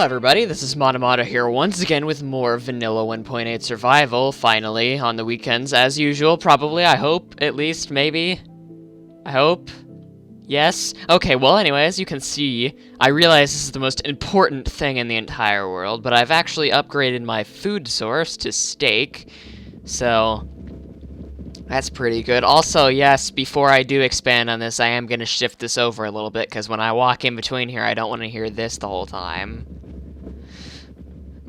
Hello everybody, this is Monomata here once again with more Vanilla 1.8 Survival, finally, on the weekends, as usual, probably, I hope, at least, maybe, I hope, yes? Okay, well anyway, as you can see, I realize this is the most important thing in the entire world, but I've actually upgraded my food source to steak, so that's pretty good. Also, yes, before I do expand on this, I am going to shift this over a little bit, because when I walk in between here, I don't want to hear this the whole time.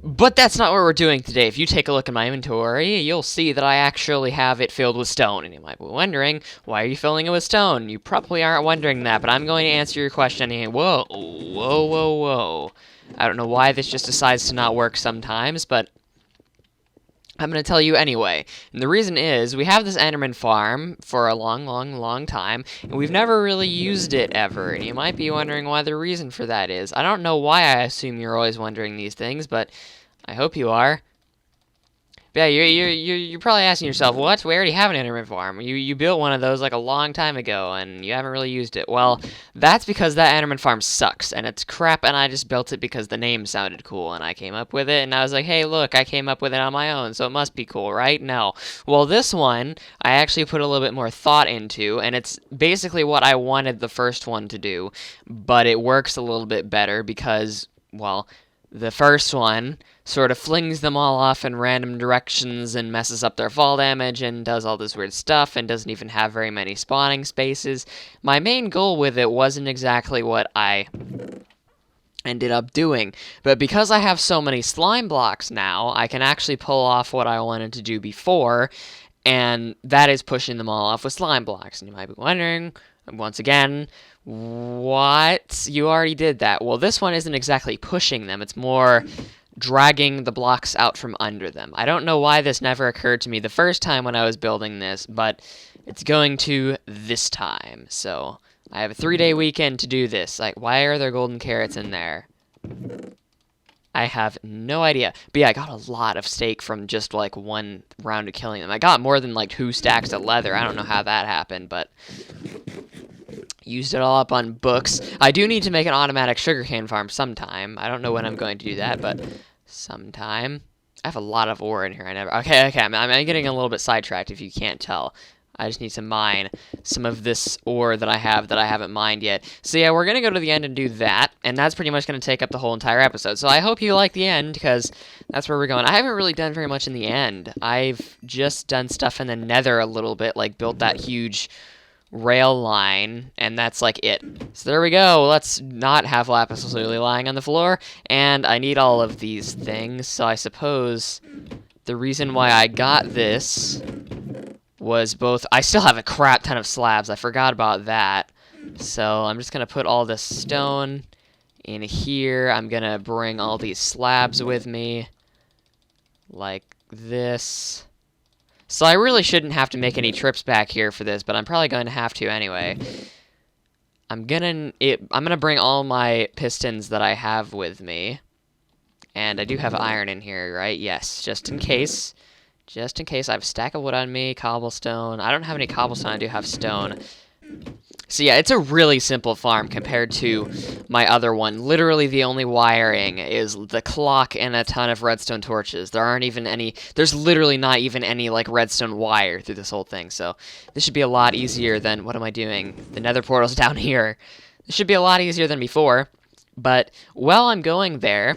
But that's not what we're doing today. If you take a look at my inventory, you'll see that I actually have it filled with stone. And you might be wondering, why are you filling it with stone? You probably aren't wondering that, but I'm going to answer your question. Whoa, whoa, whoa, whoa. I don't know why this just decides to not work sometimes, but I'm going to tell you anyway. And the reason is, we have this Enderman farm for a long time, and we've never really used it ever. And you might be wondering why the reason for that is. I don't know why I assume you're always wondering these things, but I hope you are. But yeah, you're probably asking yourself, what? We already have an Enderman farm. You built one of those like a long time ago, and you haven't really used it. Well, that's because that Enderman farm sucks, and it's crap, and I just built it because the name sounded cool, and I came up with it, and I was like, hey, look, I came up with it on my own, so it must be cool, right? No. Well, this one, I actually put a little bit more thought into, and it's basically what I wanted the first one to do, but it works a little bit better because, well, the first one sort of flings them all off in random directions and messes up their fall damage and does all this weird stuff and doesn't even have very many spawning spaces. My main goal with it wasn't exactly what I ended up doing, but because I have so many slime blocks now, I can actually pull off what I wanted to do before, and that is pushing them all off with slime blocks. And you might be wondering, once again, what? You already did that. Well, this one isn't exactly pushing them. It's more dragging the blocks out from under them. I don't know why this never occurred to me the first time when I was building this, but it's going to this time. So I have a 3-day weekend to do this. Like, why are there golden carrots in there? I have no idea. But yeah, I got a lot of steak from just like one round of killing them. I got more than like 2 stacks of leather. I don't know how that happened, but used it all up on books. I do need to make an automatic sugarcane farm sometime. I don't know when I'm going to do that, but sometime. I have a lot of ore in here. Okay, I'm getting a little bit sidetracked if you can't tell. I just need to mine some of this ore that I haven't mined yet. So yeah, we're going to go to the end and do that, and that's pretty much going to take up the whole entire episode. So I hope you like the end, because that's where we're going. I haven't really done very much in the end. I've just done stuff in the nether a little bit, like built that huge rail line, and that's like it. So there we go. Let's not have lapis lazuli lying on the floor, and I need all of these things, so I suppose the reason why I got this was both... I still have a crap ton of slabs. I forgot about that. So I'm just going to put all this stone in here. I'm going to bring all these slabs with me, like this. So I really shouldn't have to make any trips back here for this, but I'm probably going to have to anyway. I'm gonna bring all my pistons that I have with me. And I do have iron in here, right? Yes, just in case. Just in case. I have a stack of wood on me, cobblestone. I don't have any cobblestone, I do have stone. So yeah, it's a really simple farm compared to my other one. Literally the only wiring is the clock and a ton of redstone torches. There's literally not even any like redstone wire through this whole thing. So this should be a lot easier than, what am I doing? The nether portal's down here. This should be a lot easier than before. But while I'm going there,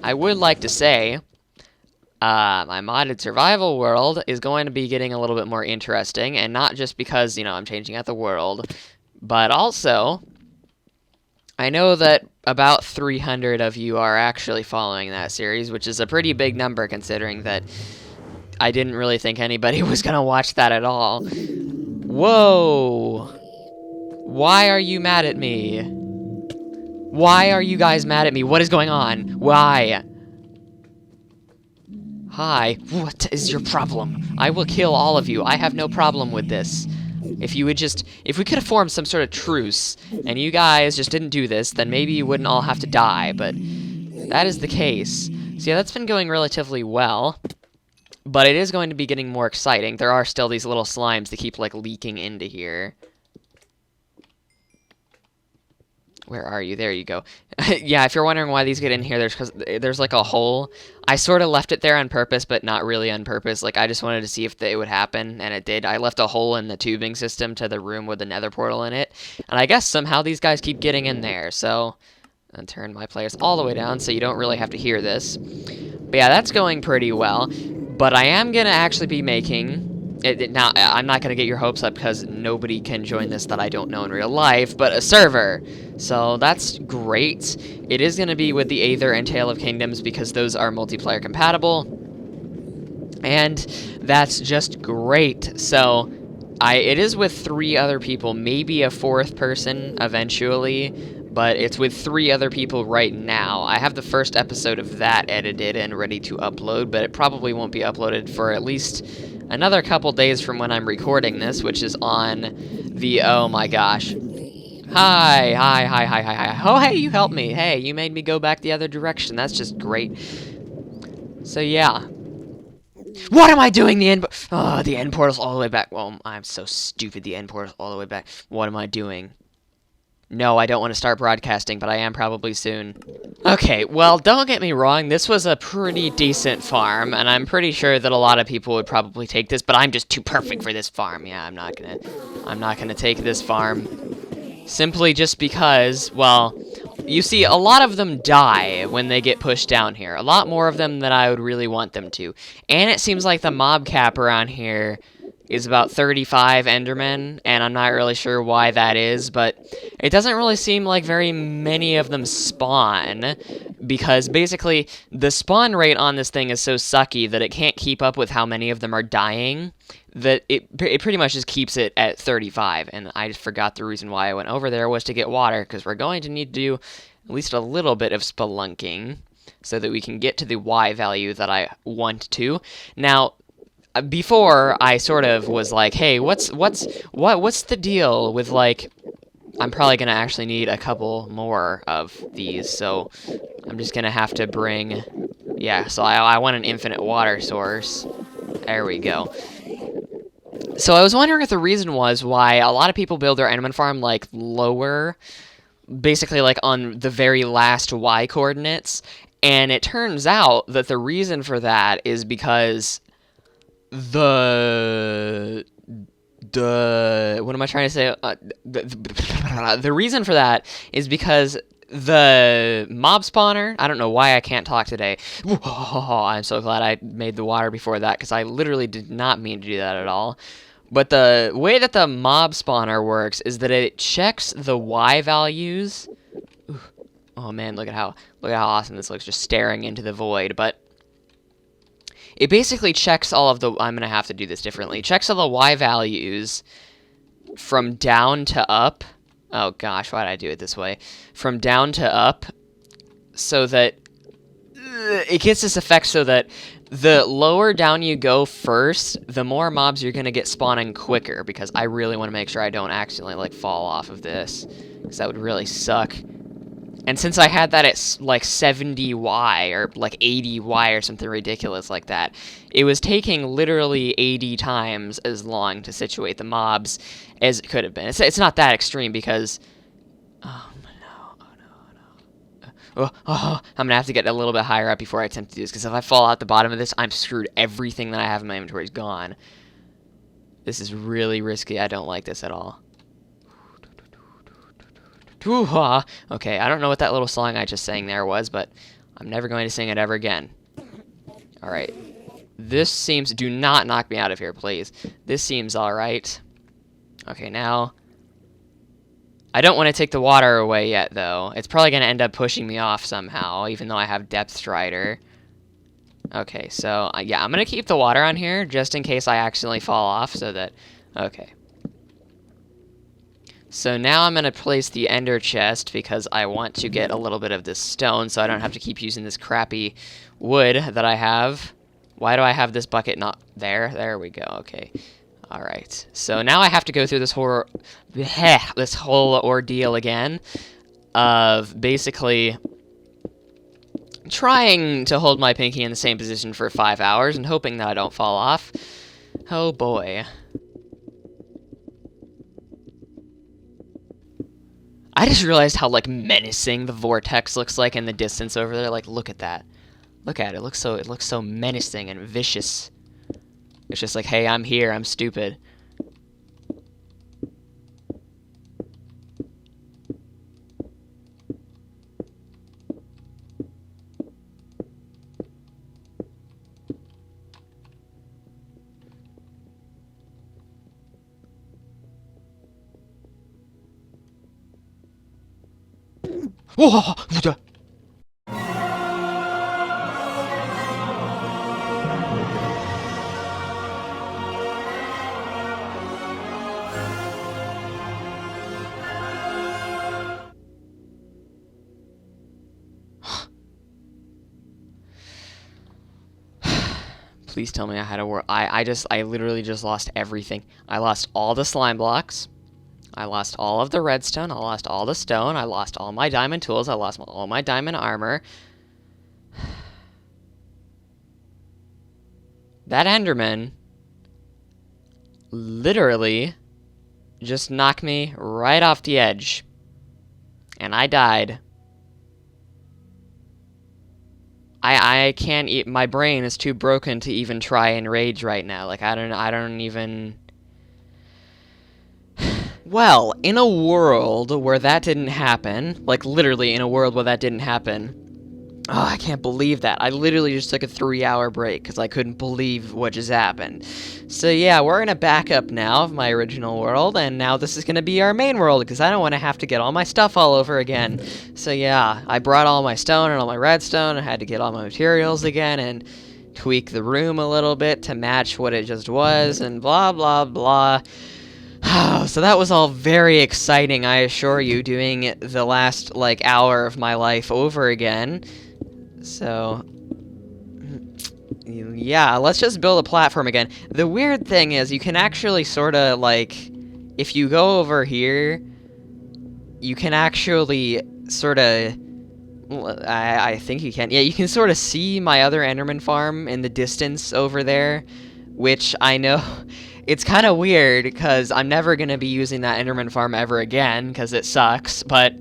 I would like to say my modded survival world is going to be getting a little bit more interesting, and not just because, I'm changing out the world, but also, I know that about 300 of you are actually following that series, which is a pretty big number considering that I didn't really think anybody was going to watch that at all. Whoa! Why are you mad at me? Why are you guys mad at me? What is going on? Why? Hi, what is your problem? I will kill all of you. I have no problem with this. If we could have formed some sort of truce, and you guys just didn't do this, then maybe you wouldn't all have to die, but that is the case. So yeah, that's been going relatively well, but it is going to be getting more exciting. There are still these little slimes that keep, like, leaking into here. Where are you? There you go. Yeah, if you're wondering why these get in here, there's like a hole. I sort of left it there on purpose, but not really on purpose. Like, I just wanted to see if it would happen, and it did. I left a hole in the tubing system to the room with the nether portal in it, and I guess somehow these guys keep getting in there, so... I'll turn my players all the way down so you don't really have to hear this. But yeah, that's going pretty well. But I am going to actually be making... Now, I'm not going to get your hopes up because nobody can join this that I don't know in real life, but a server. So that's great. It is going to be with the Aether and Tale of Kingdoms because those are multiplayer compatible. And that's just great. So it is with 3 other people, maybe a 4th person eventually, but it's with 3 other people right now. I have the first episode of that edited and ready to upload, but it probably won't be uploaded for at least another couple days from when I'm recording this, which is on the, oh my gosh. Hi. Oh, hey, you helped me. Hey, you made me go back the other direction. That's just great. So, yeah. What am I doing? The end portal's all the way back. Well, I'm so stupid. The end portal's all the way back. What am I doing? No, I don't want to start broadcasting, but I am probably soon. Okay, well, don't get me wrong, this was a pretty decent farm, and I'm pretty sure that a lot of people would probably take this, but I'm just too perfect for this farm. Yeah, I'm not gonna take this farm. Simply just because, well, you see, a lot of them die when they get pushed down here. A lot more of them than I would really want them to. And it seems like the mob cap around here is about 35 Endermen, and I'm not really sure why that is, but it doesn't really seem like very many of them spawn, because basically the spawn rate on this thing is so sucky that it can't keep up with how many of them are dying, that it pretty much just keeps it at 35, and I just forgot the reason why I went over there was to get water, because we're going to need to do at least a little bit of spelunking, so that we can get to the Y value that I want to. Now, before, I sort of was like, hey, what's the deal with, like, I'm probably going to actually need a couple more of these, so I'm just going to have to bring, yeah, so I want an infinite water source. There we go. So I was wondering if the reason was why a lot of people build their Enderman farm, like, lower, basically, like, on the very last Y coordinates, and it turns out that the reason for that is because the what am I trying to say? The reason for that is because the mob spawner, I don't know why I can't talk today. I'm so glad I made the water before that, because I literally did not mean to do that at all. But the way that the mob spawner works is that it checks the Y values. Oh man, look at how awesome this looks, just staring into the void. But it basically checks all of the... I'm going to have to do this differently. It checks all the Y values from down to up. Oh, gosh, why did I do it this way? From down to up, so that... it gets this effect so that the lower down you go first, the more mobs you're going to get spawning quicker, because I really want to make sure I don't accidentally, like, fall off of this, because that would really suck. And since I had that at, like, 70Y, or, like, 80Y, or something ridiculous like that, it was taking literally 80 times as long to situate the mobs as it could have been. It's not that extreme, because... oh, no. I'm going to have to get a little bit higher up before I attempt to do this, because if I fall out the bottom of this, I'm screwed. Everything that I have in my inventory is gone. This is really risky. I don't like this at all. Okay, I don't know what that little song I just sang there was, but I'm never going to sing it ever again. Alright. This seems... do not knock me out of here, please. This seems alright. Okay, now... I don't want to take the water away yet, though. It's probably going to end up pushing me off somehow, even though I have Depth Strider. Okay, so, yeah, I'm going to keep the water on here, just in case I accidentally fall off, so that... okay. So now I'm going to place the ender chest, because I want to get a little bit of this stone, so I don't have to keep using this crappy wood that I have. Why do I have this bucket not there? There we go, okay. Alright, so now I have to go through this whole ordeal again of basically trying to hold my pinky in the same position for 5 hours and hoping that I don't fall off. Oh boy. I just realized how, like, menacing the vortex looks like in the distance over there. Like, look at that. Look at it. It looks so menacing and vicious. It's just like, hey, I'm here. I'm stupid. Whoa! Please tell me I had a war. I literally just lost everything. I lost all the slime blocks. I lost all of the redstone. I lost all the stone. I lost all my diamond tools. I lost all my diamond armor. That Enderman literally just knocked me right off the edge. And I died. I can't eat. My brain is too broken to even try and rage right now. Like, I don't even. Well, in a world where that didn't happen, like literally in a world where that didn't happen, oh, I can't believe that. I literally just took a 3-hour break because I couldn't believe what just happened. So yeah, we're in a backup now of my original world, and now this is going to be our main world because I don't want to have to get all my stuff all over again. So yeah, I brought all my stone and all my redstone. I had to get all my materials again and tweak the room a little bit to match what it just was, and blah, blah, blah. So that was all very exciting, I assure you, doing the last, like, hour of my life over again. So, yeah, let's just build a platform again. The weird thing is, you can actually sort of, like, if you go over here, you can actually sort of, I think you can, yeah, you can sort of see my other Enderman farm in the distance over there, which I know... It's kind of weird, because I'm never going to be using that Enderman farm ever again, because it sucks, but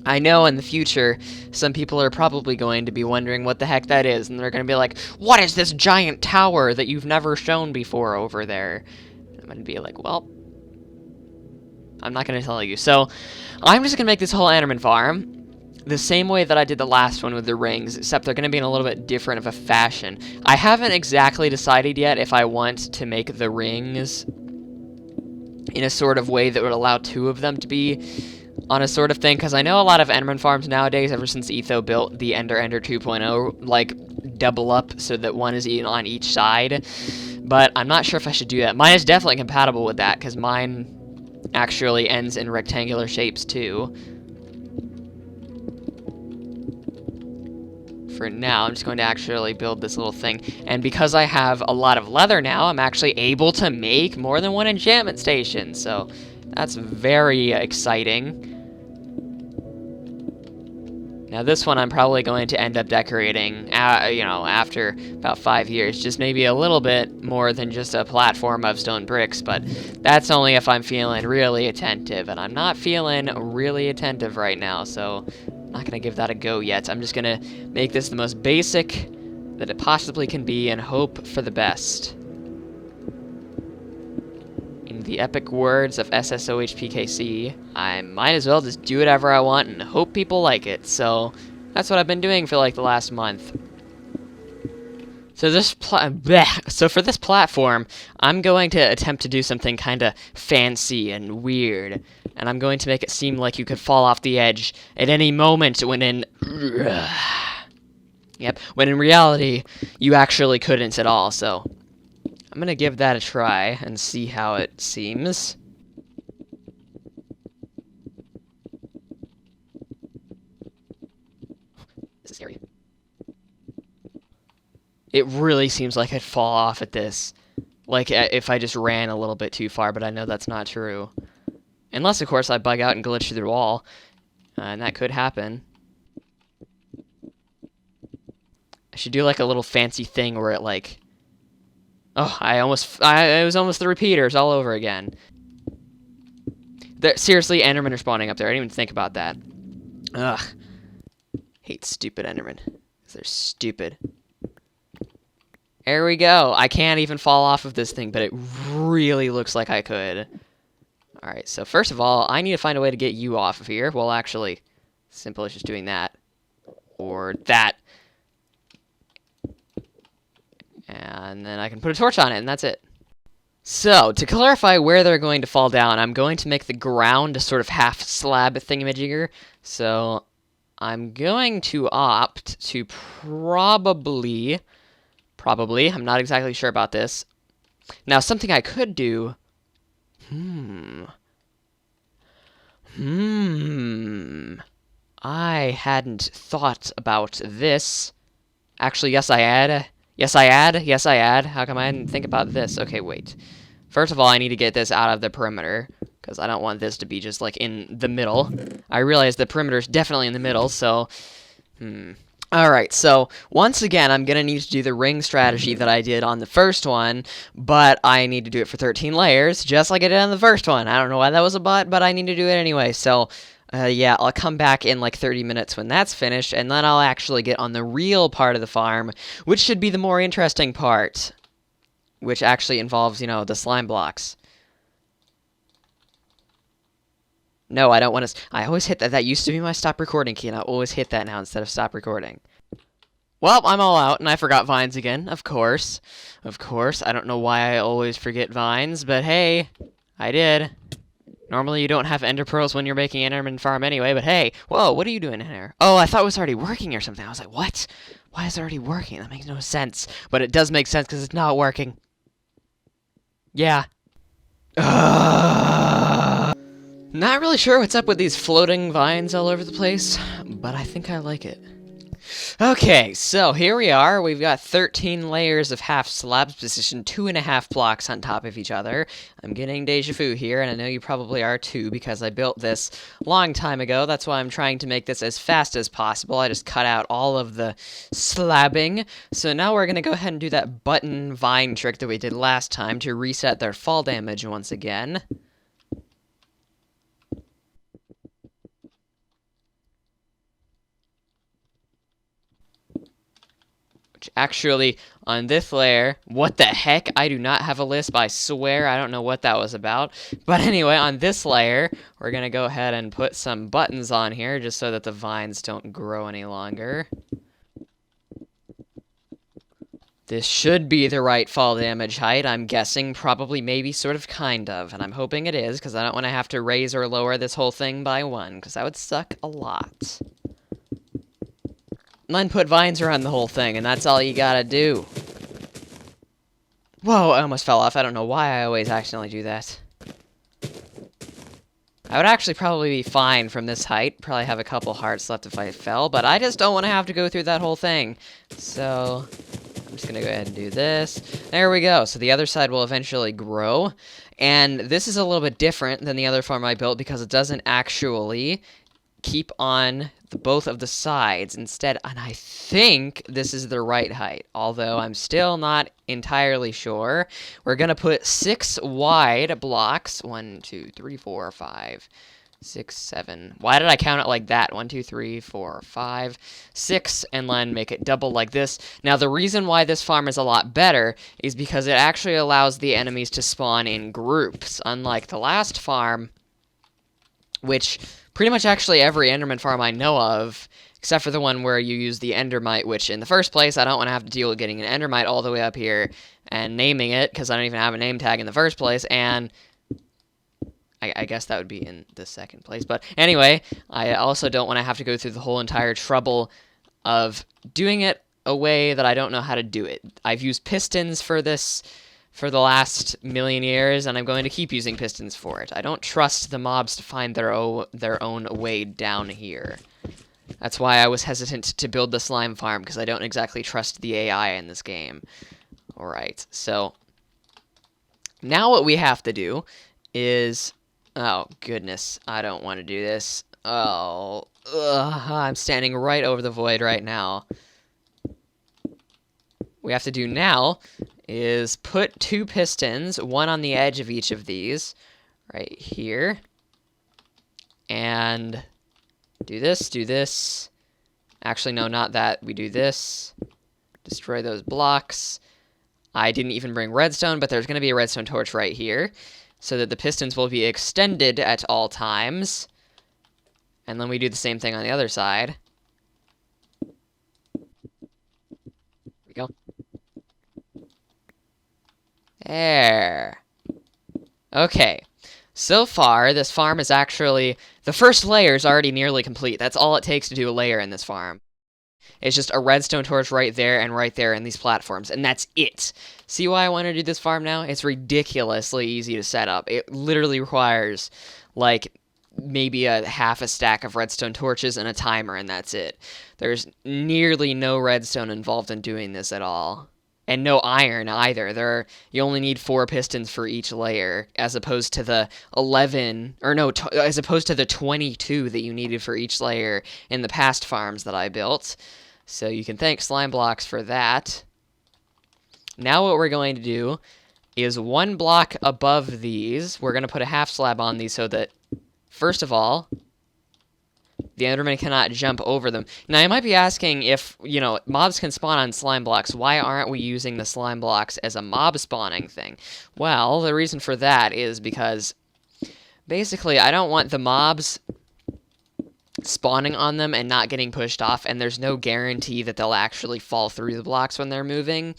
I know in the future, some people are probably going to be wondering what the heck that is, and they're going to be like, what is this giant tower that you've never shown before over there? I'm going to be like, well, I'm not going to tell you. So, I'm just going to make this whole Enderman farm the same way that I did the last one with the rings, except they're going to be in a little bit different of a fashion. I haven't exactly decided yet if I want to make the rings in a sort of way that would allow 2 of them to be on a sort of thing, because I know a lot of Enderman farms nowadays, ever since Etho built the Ender 2.0, like, double up so that one is on each side, but I'm not sure if I should do that. Mine is definitely compatible with that, because mine actually ends in rectangular shapes, too. For now, I'm just going to actually build this little thing. And because I have a lot of leather now, I'm actually able to make more than one enchantment station. So that's very exciting. Now this one I'm probably going to end up decorating, you know, after about 5 years. Just maybe a little bit more than just a platform of stone bricks. But that's only if I'm feeling really attentive. And I'm not feeling really attentive right now. So... not gonna give that a go yet. I'm just gonna make this the most basic that it possibly can be and hope for the best. In the epic words of SSOHPKC, I might as well just do whatever I want and hope people like it. So that's what I've been doing for like the last month. So for this platform, I'm going to attempt to do something kind of fancy and weird. And I'm going to make it seem like you could fall off the edge at any moment when when in reality, you actually couldn't at all. So I'm going to give that a try and see how it seems. This is scary. It really seems like I'd fall off at this. Like, if I just ran a little bit too far, but I know that's not true. Unless, of course, I bug out and glitch through the wall. And that could happen. I should do, like, a little fancy thing where it, like... Oh, it was almost the repeaters all over again. Seriously, Endermen are spawning up there. I didn't even think about that. Ugh. Hate stupid Endermen. They're stupid. There we go. I can't even fall off of this thing, but it really looks like I could. Alright, so first of all, I need to find a way to get you off of here. Well, actually, simple as just doing that. Or that. And then I can put a torch on it, and that's it. So, to clarify where they're going to fall down, I'm going to make the ground a sort of half-slab thingamajigger. So, I'm going to opt to probably, I'm not exactly sure about this. Now, something I could do, I hadn't thought about this. Actually, yes, I had. Yes, I had. How come I didn't think about this? Okay, wait. First of all, I need to get this out of the perimeter, because I don't want this to be just, like, in the middle. I realize the perimeter is definitely in the middle, so... Alright, so, once again, I'm gonna need to do the ring strategy that I did on the first one, but I need to do it for 13 layers, just like I did on the first one. I don't know why that was a but I need to do it anyway, so... yeah, I'll come back in like 30 minutes when that's finished, and then I'll actually get on the real part of the farm, which should be the more interesting part. Which actually involves, you know, the slime blocks. No, I don't want to... I always hit that. That used to be my stop recording key, and I always hit that now instead of stop recording. Well, I'm all out, and I forgot vines again, of course. Of course, I don't know why I always forget vines, but hey, I did. Normally you don't have ender pearls when you're making Enderman farm anyway, but hey, whoa, what are you doing in here? Oh, I thought it was already working or something. I was like, what? Why is it already working? That makes no sense. But it does make sense because it's not working. Yeah. Not really sure what's up with these floating vines all over the place, but I think I like it. Okay, so here we are. We've got 13 layers of half slabs positioned 2.5 blocks on top of each other. I'm getting deja vu here, and I know you probably are too, because I built this a long time ago. That's why I'm trying to make this as fast as possible. I just cut out all of the slabbing. So now we're going to go ahead and do that button vine trick that we did last time to reset their fall damage once again. Actually, on this layer, what the heck? I do not have a lisp, I swear. I don't know what that was about. But anyway, on this layer, we're going to go ahead and put some buttons on here just so that the vines don't grow any longer. This should be the right fall damage height, I'm guessing. Probably, maybe, sort of, kind of. And I'm hoping it is, because I don't want to have to raise or lower this whole thing by 1, because that would suck a lot. And then put vines around the whole thing, and that's all you gotta do. Whoa, I almost fell off. I don't know why I always accidentally do that. I would actually probably be fine from this height. Probably have a couple hearts left if I fell, but I just don't want to have to go through that whole thing. So, I'm just gonna go ahead and do this. There we go. So the other side will eventually grow. And this is a little bit different than the other farm I built because it doesn't actually keep on both of the sides instead, and I think this is the right height, although I'm still not entirely sure. We're gonna put 6 wide blocks. 1, 2, 3, 4, 5, 6, 7. Why did I count it like that? 1, 2, 3, 4, 5, 6, and then make it double like this. Now, the reason why this farm is a lot better is because it actually allows the enemies to spawn in groups, unlike the last farm, which pretty much actually every Enderman farm I know of, except for the one where you use the Endermite, which in the first place, I don't want to have to deal with getting an Endermite all the way up here and naming it, because I don't even have a name tag in the first place, and I guess that would be in the second place. But anyway, I also don't want to have to go through the whole entire trouble of doing it a way that I don't know how to do it. I've used pistons for this for the last million years, and I'm going to keep using pistons for it. I don't trust the mobs to find their own way down here. That's why I was hesitant to build the slime farm, because I don't exactly trust the AI in this game. Alright, so now what we have to do is... Oh, goodness, I don't want to do this. Oh, I'm standing right over the void right now. What we have to do now is put 2 pistons, one on the edge of each of these, right here. And do this, do this. Actually, no, not that. We do this. Destroy those blocks. I didn't even bring redstone, but there's going to be a redstone torch right here, so that the pistons will be extended at all times. And then we do the same thing on the other side. There we go. There. Okay. So far, this farm is actually... The first layer is already nearly complete. That's all it takes to do a layer in this farm. It's just a redstone torch right there in these platforms, and that's it. See why I want to do this farm now? It's ridiculously easy to set up. It literally requires, like, maybe a half a stack of redstone torches and a timer, and that's it. There's nearly no redstone involved in doing this at all. And no iron either. You only need 4 pistons for each layer, as opposed to the 11, or no, as opposed to the 22 that you needed for each layer in the past farms that I built. So you can thank slime blocks for that. Now what we're going to do is 1 block above these, we're going to put a half slab on these so that, first of all, the Enderman cannot jump over them. Now, you might be asking if, you know, mobs can spawn on slime blocks. Why aren't we using the slime blocks as a mob spawning thing? Well, the reason for that is because, basically, I don't want the mobs spawning on them and not getting pushed off, and there's no guarantee that they'll actually fall through the blocks when they're moving.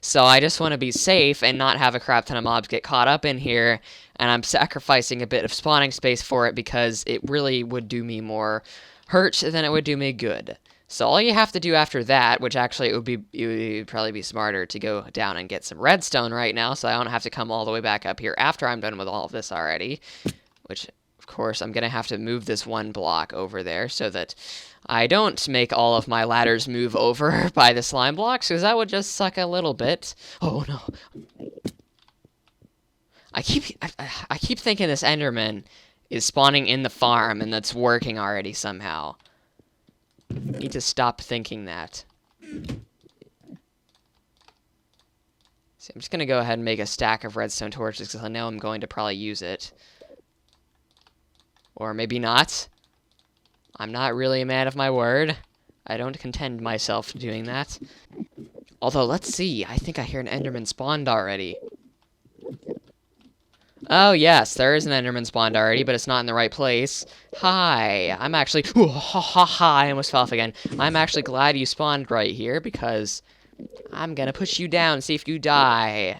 So I just want to be safe and not have a crap ton of mobs get caught up in here, and I'm sacrificing a bit of spawning space for it because it really would do me more hurt than it would do me good. So all you have to do after that, which actually it would probably be smarter to go down and get some redstone right now, so I don't have to come all the way back up here after I'm done with all of this already, which, of course, I'm going to have to move this 1 block over there so that I don't make all of my ladders move over by the slime blocks, because that would just suck a little bit. Oh, no. I keep thinking this Enderman is spawning in the farm, and that's working already somehow. I need to stop thinking that. So I'm just going to go ahead and make a stack of redstone torches, because I know I'm going to probably use it. Or maybe not. I'm not really a man of my word. I don't contend myself doing that. Although, let's see. I think I hear an Enderman spawned already. Oh, yes, there is an Enderman spawned already, but it's not in the right place. Hi, I'm actually... Ooh, ha, ha, ha, I almost fell off again. I'm actually glad you spawned right here, because I'm gonna push you down and see if you die.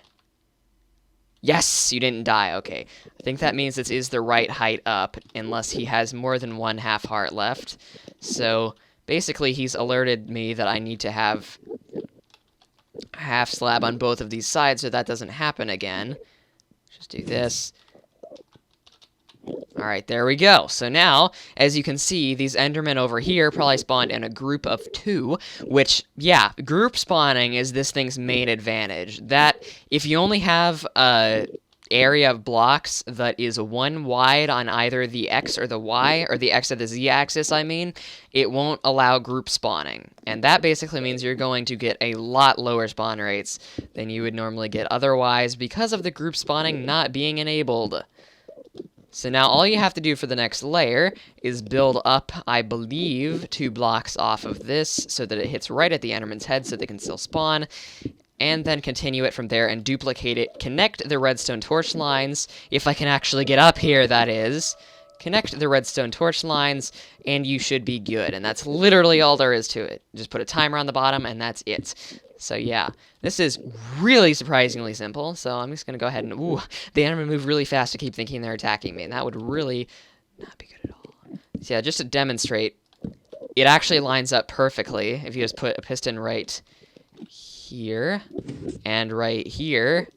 Yes, you didn't die. Okay. I think that means this is the right height up, unless he has more than 1 half heart left. So, basically, he's alerted me that I need to have a half slab on both of these sides so that doesn't happen again. Just do this. Alright, there we go. So now, as you can see, these Endermen over here probably spawned in a group of 2, which, yeah, group spawning is this thing's main advantage. That, if you only have a area of blocks that is 1 wide on either the X or the Y, or the X or the Z axis, I mean, it won't allow group spawning. And that basically means you're going to get a lot lower spawn rates than you would normally get otherwise because of the group spawning not being enabled. So now all you have to do for the next layer is build up, I believe, 2 blocks off of this so that it hits right at the Enderman's head so they can still spawn, and then continue it from there and duplicate it. Connect the redstone torch lines, if I can actually get up here, that is. Connect the redstone torch lines, and you should be good. And that's literally all there is to it. Just put a timer on the bottom, and that's it. So yeah, this is really surprisingly simple, so I'm just going to go ahead and... Ooh, the Enderman move really fast to keep thinking they're attacking me, and that would really not be good at all. So yeah, just to demonstrate, it actually lines up perfectly if you just put a piston right here and right here.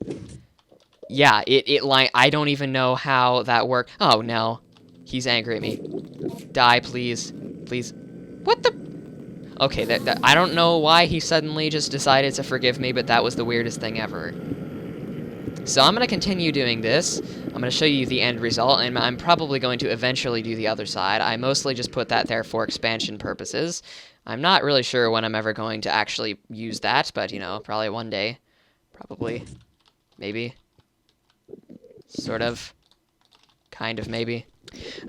Yeah, I don't even know how that worked. Oh, no. He's angry at me. Die, please. Please. What the... Okay, I don't know why he suddenly just decided to forgive me, but that was the weirdest thing ever. So I'm going to continue doing this. I'm going to show you the end result, and I'm probably going to eventually do the other side. I mostly just put that there for expansion purposes. I'm not really sure when I'm ever going to actually use that, but, you know, probably one day. Probably. Maybe. Sort of. Kind of, maybe.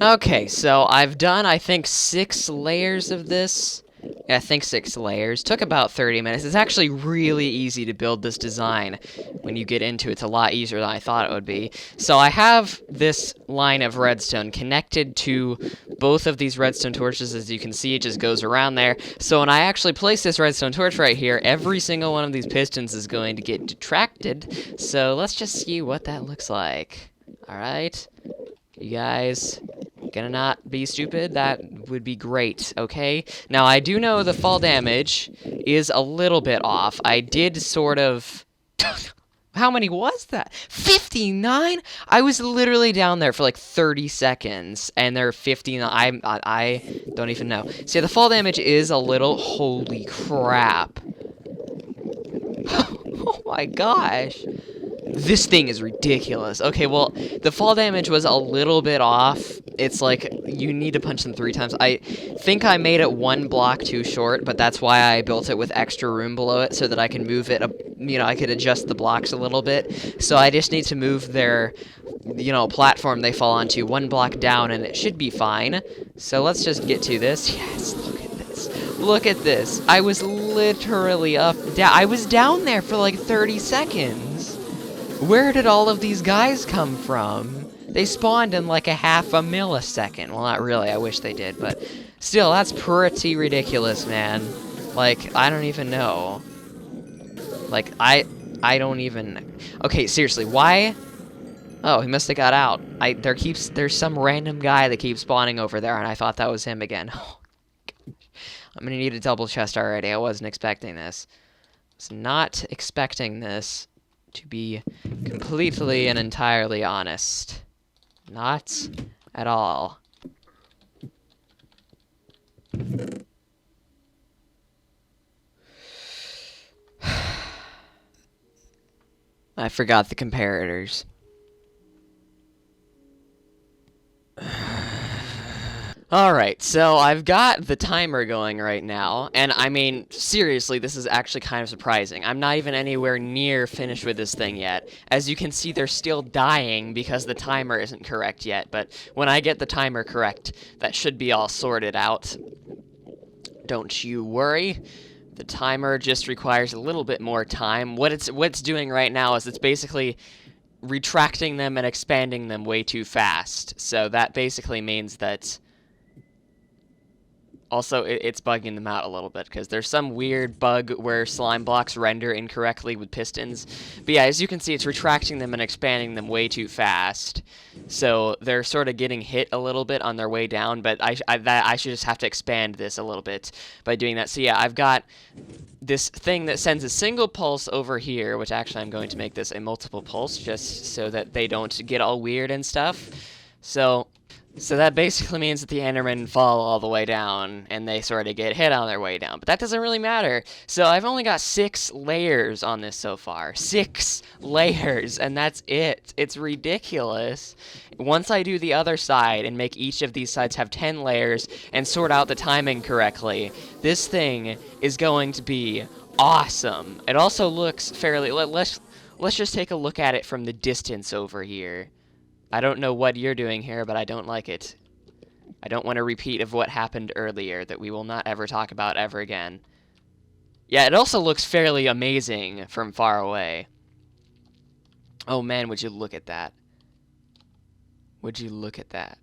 Okay, so I've done, I think, 6 layers of this. Yeah, I think 6 layers. Took about 30 minutes. It's actually really easy to build this design. When you get into it, it's a lot easier than I thought it would be. So I have this line of redstone connected to both of these redstone torches. As you can see, it just goes around there. So when I actually place this redstone torch right here, every single one of these pistons is going to get detracted. So let's just see what that looks like. Alright. You guys gonna not be stupid? That would be great, okay? Now, I do know the fall damage is a little bit off. I did sort of... How many was that? 59? I was literally down there for like 30 seconds, and there are 59. I don't even know. See, the fall damage is a little... Holy crap. Oh my gosh. This thing is ridiculous. Okay, well, the fall damage was a little bit off. It's like, you need to punch them 3 times. I think I made it 1 block too short, but that's why I built it with extra room below it, so that I can move it, you know, I could adjust the blocks a little bit. So I just need to move their, you know, platform they fall onto 1 block down, and it should be fine. So let's just get to this. Yes, look at this. Look at this. I was literally I was down there for like 30 seconds. Where did all of these guys come from? They spawned in like a half a millisecond. Well, not really. I wish they did, but still, that's pretty ridiculous, man. Like, I don't even know. Like, I don't even... Okay, seriously, why? Oh, he must have got out. There's some random guy that keeps spawning over there, and I thought that was him again. Oh, gosh. I'm gonna need a double chest already. I wasn't expecting this. I was not expecting this. To be completely and entirely honest. Not at all. I forgot the comparators. Alright, so I've got the timer going right now, and I mean, seriously, this is actually kind of surprising. I'm not even anywhere near finished with this thing yet. As you can see, they're still dying because the timer isn't correct yet, but when I get the timer correct, that should be all sorted out. Don't you worry. The timer just requires a little bit more time. What it's doing right now is it's basically retracting them and expanding them way too fast. So that basically means that... Also, it's bugging them out a little bit, because there's some weird bug where slime blocks render incorrectly with pistons. But yeah, as you can see, it's retracting them and expanding them way too fast. So they're sort of getting hit a little bit on their way down, but I should just have to expand this a little bit by doing that. So yeah, I've got this thing that sends a single pulse over here, which actually I'm going to make this a multiple pulse, just so that they don't get all weird and stuff. So that basically means that the Endermen fall all the way down, and they sort of get hit on their way down. But that doesn't really matter. So I've only got 6 layers on this so far. 6 layers, and that's it. It's ridiculous. Once I do the other side and make each of these sides have 10 layers and sort out the timing correctly, this thing is going to be awesome. It also looks fairly... Let's just take a look at it from the distance over here. I don't know what you're doing here, but I don't like it. I don't want a repeat of what happened earlier that we will not ever talk about ever again. Yeah, it also looks fairly amazing from far away. Oh man, would you look at that. Would you look at that.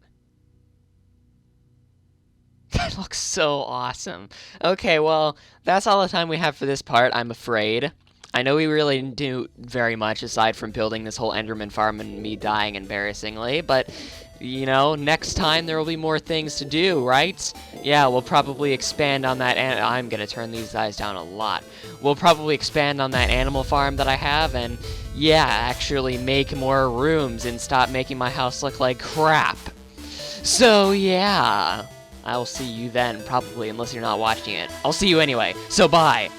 That looks so awesome. Okay, well, that's all the time we have for this part, I'm afraid. I know we really didn't do very much aside from building this whole Enderman farm and me dying embarrassingly, but, you know, next time there will be more things to do, right? Yeah, we'll probably expand on that, and I'm gonna turn these guys down a lot. We'll probably expand on that animal farm that I have, and, yeah, actually make more rooms and stop making my house look like crap. So, yeah, I will see you then, probably, unless you're not watching it. I'll see you anyway, so bye!